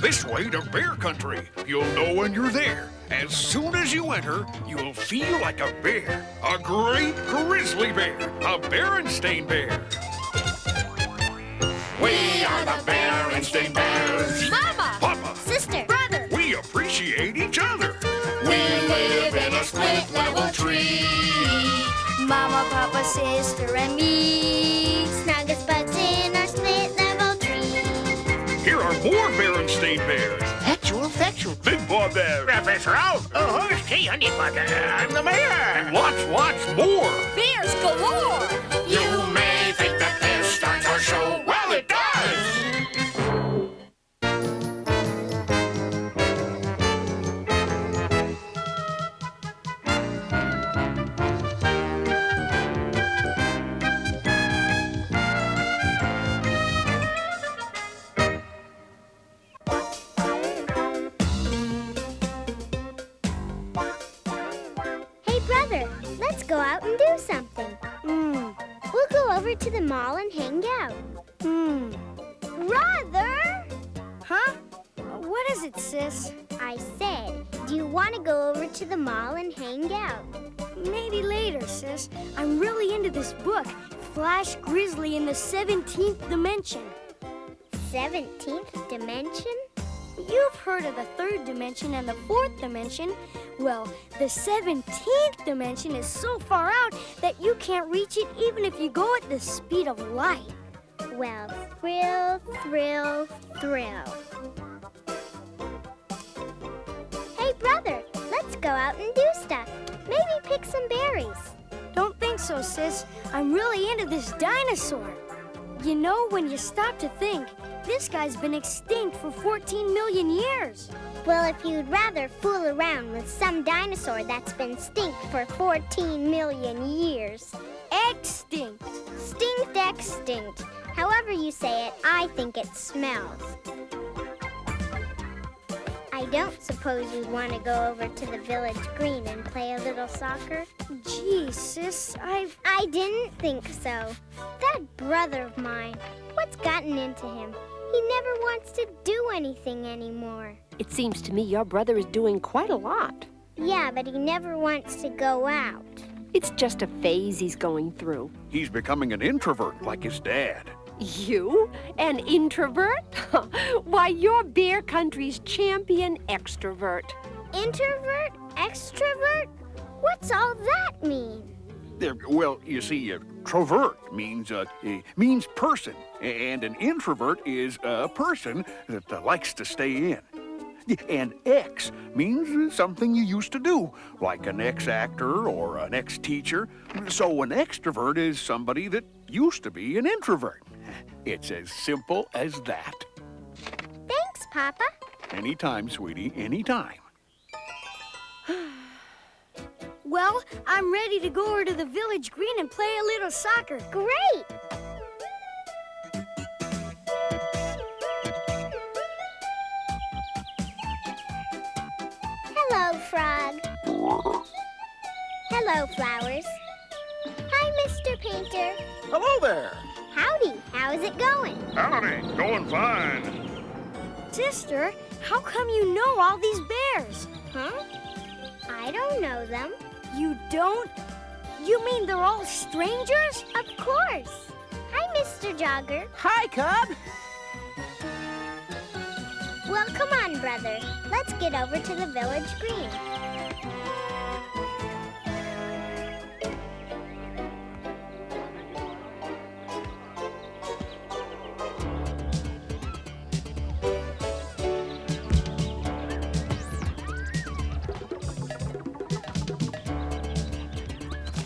This way to bear country. You'll know when you're there. As soon as you enter, you'll feel like a bear. A great grizzly bear. A Berenstain bear. We are the Berenstain Bears. Mama! Papa! Sister! Brother! We appreciate each other. We live in a split-level tree. Mama, Papa, sister, and me. Snug as buds in our split-level tree. Here are more Berenstain Bears. Factual. Big Boy Bear. Professor Owl. Oh, who's Tea Honey Butter? I'm the mayor. And lots more. Bears galore! You may think that this starts our show. Well, it does. Brother, let's go out and do something. We'll go over to the mall and hang out. Brother! Huh? What is it, sis? I said, do you want to go over to the mall and hang out? Maybe later, sis. I'm really into this book, Flash Grizzly in the 17th Dimension. 17th dimension? You've heard of the 3rd dimension and the 4th dimension. Well, the 17th dimension is so far out that you can't reach it even if you go at the speed of light. Well, thrill. Hey, brother, let's go out and do stuff. Maybe pick some berries. Don't think so, sis. I'm really into this dinosaur. You know, when you stop to think, this guy's been extinct for 14 million years. Well, if you'd rather fool around with some dinosaur that's been extinct for 14 million years. Extinct. Extinct. However you say it, I think it smells. I don't suppose you'd want to go over to the village green and play a little soccer? Gee, sis, I didn't think so. That brother of mine, what's gotten into him? He never wants to do anything anymore. It seems to me your brother is doing quite a lot. Yeah, but he never wants to go out. It's just a phase he's going through. He's becoming an introvert like his dad. You? An introvert? Why, you're Bear Country's champion extrovert. Introvert? Extrovert? What's all that mean? Well, you see, trovert means person, and an introvert is a person that likes to stay in. And ex means something you used to do, like an ex-actor or an ex-teacher. So an extrovert is somebody that used to be an introvert. It's as simple as that. Thanks, Papa. Anytime, sweetie, anytime. Well, I'm ready to go over to the village green and play a little soccer. Great! Hello, Frog. Hello, Flowers. Hi, Mr. Painter. Hello there. Howdy, how's it going? Howdy, going fine. Sister, how come you know all these bears? Huh? I don't know them. You don't? You mean they're all strangers? Of course. Hi, Mr. Jogger. Hi, Cub. Well, come on, brother. Let's get over to the village green.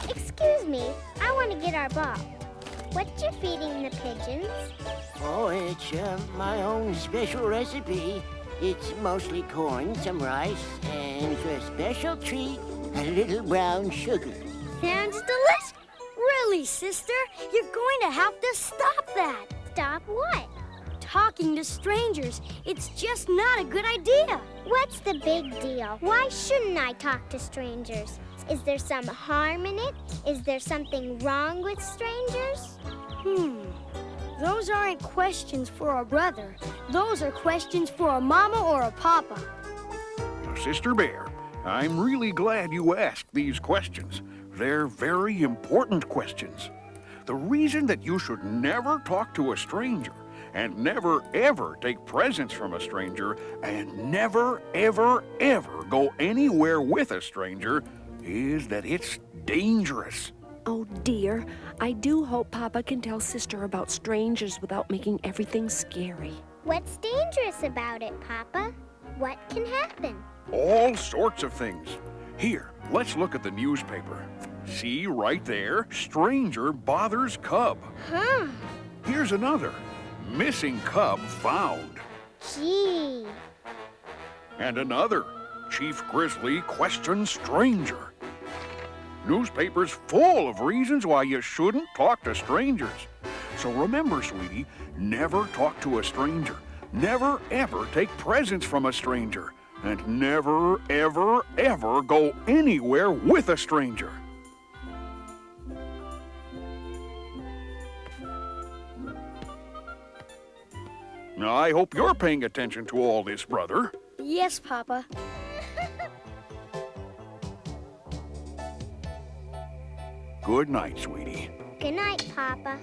Excuse me, I want to get our ball. What you feeding the pigeons? Oh, it's my own special recipe. It's mostly corn, some rice, and for a special treat, a little brown sugar. Sounds delicious. Really, sister? You're going to have to stop that. Stop what? Talking to strangers. It's just not a good idea. What's the big deal? Why shouldn't I talk to strangers? Is there some harm in it? Is there something wrong with strangers? Those aren't questions for a brother. Those are questions for a mama or a papa. Sister Bear, I'm really glad you asked these questions. They're very important questions. The reason that you should never talk to a stranger and never, ever take presents from a stranger and never, ever, ever go anywhere with a stranger is that it's dangerous. Oh, dear. I do hope Papa can tell Sister about strangers without making everything scary. What's dangerous about it, Papa? What can happen? All sorts of things. Here, let's look at the newspaper. See right there, stranger bothers cub. Huh? Here's another, missing cub found. Gee. And another, Chief Grizzly questions stranger. Newspapers full of reasons why you shouldn't talk to strangers. So remember, sweetie, never talk to a stranger. Never, ever take presents from a stranger. And never, ever, ever go anywhere with a stranger. Now, I hope you're paying attention to all this, brother. Yes, Papa. Good night, sweetie. Good night, Papa.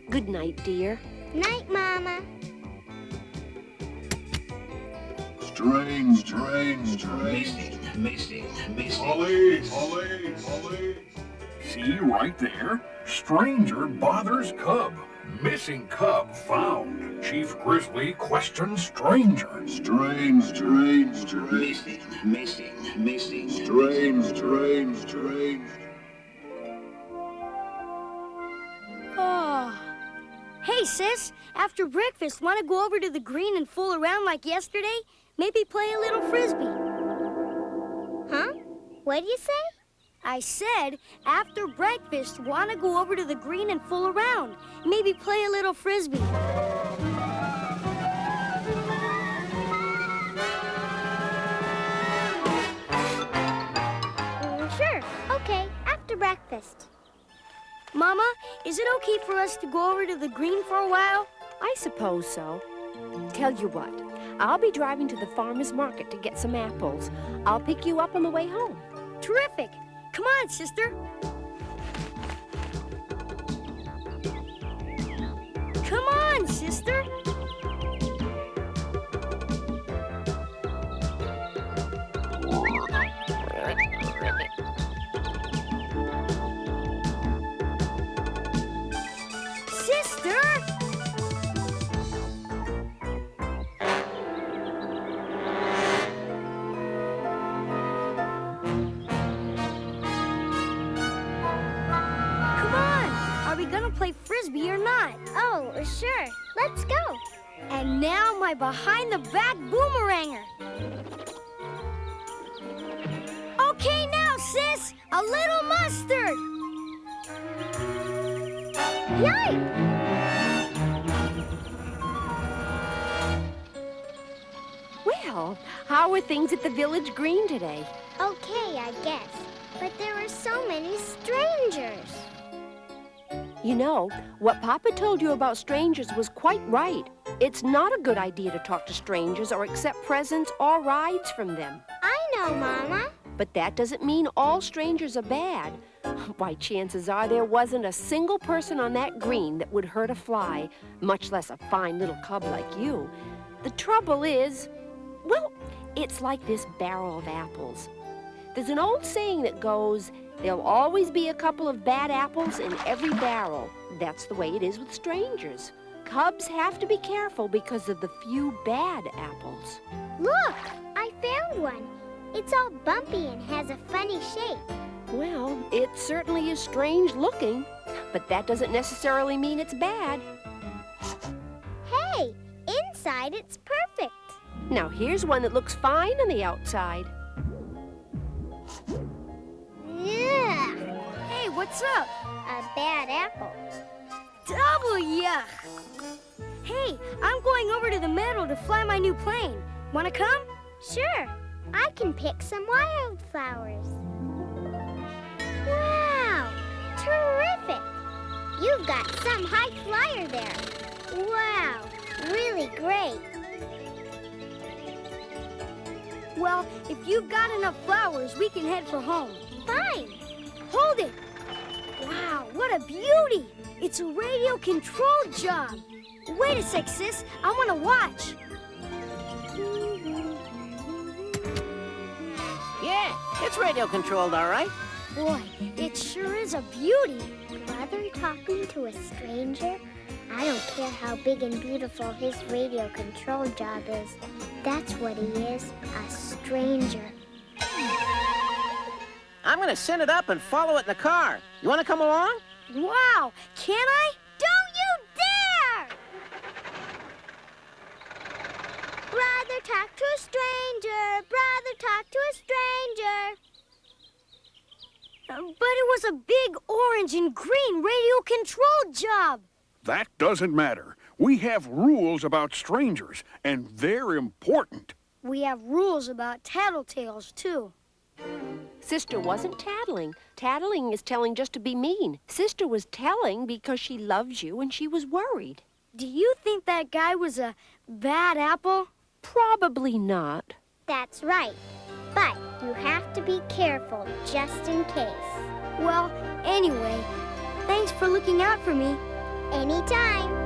Good night, dear. Night, Mama. Strange. Missing. Police. See right there? Stranger bothers cub. Missing cub found. Chief Grizzly questions stranger. Strange. Missing. Strange. Oh. Hey, sis, after breakfast, want to go over to the green and fool around like yesterday? Maybe play a little frisbee. Huh? What'd you say? I said, after breakfast, want to go over to the green and fool around. Maybe play a little frisbee. Sure. Okay, after breakfast. Mama, is it okay for us to go over to the green for a while? I suppose so. Tell you what, I'll be driving to the farmer's market to get some apples. I'll pick you up on the way home. Terrific. Come on, sister. Come on, sister. Sister! Come on! Are we gonna play frisbee or not? Oh, sure. Let's go. And now my behind-the-back boomeranger. Okay now, sis! A little mustard! Yipe! Well, how are things at the village green today? Okay, I guess. But there were so many strangers. You know, what Papa told you about strangers was quite right. It's not a good idea to talk to strangers or accept presents or rides from them. I know, Mama. But that doesn't mean all strangers are bad. Why, chances are there wasn't a single person on that green that would hurt a fly, much less a fine little cub like you. The trouble is, well, it's like this barrel of apples. There's an old saying that goes, there'll always be a couple of bad apples in every barrel. That's the way it is with strangers. Cubs have to be careful because of the few bad apples. Look, I found one. It's all bumpy and has a funny shape. Well, it certainly is strange looking, but that doesn't necessarily mean it's bad. Hey, inside it's perfect. Now here's one that looks fine on the outside. Ugh, Hey, what's up? a bad apple. Double yuck! Hey, I'm going over to the meadow to fly my new plane. Wanna come? Sure, I can pick some wildflowers. Wow, terrific! You've got some high flyer there. great. Well, if you've got enough flowers, we can head for home. Fine. Hold it! Wow, what a beauty! It's a radio-controlled job. Wait a sec, sis. I want to watch. Yeah, it's radio controlled, all right. Boy, it sure is a beauty. Brother talking to a stranger? I don't care how big and beautiful his radio control job is. That's what he is, a stranger. I'm gonna send it up and follow it in the car. You wanna come along? Wow, can I? Don't you dare! Brother talk to a stranger. Brother talk to a stranger. But it was a big orange and green radio-controlled job. That doesn't matter. We have rules about strangers, and they're important. We have rules about tattletales, too. Sister wasn't tattling. Tattling is telling just to be mean. Sister was telling because she loves you and she was worried. Do you think that guy was a bad apple? Probably not. That's right. But you have to be careful just in case. Well, anyway, thanks for looking out for me. Anytime.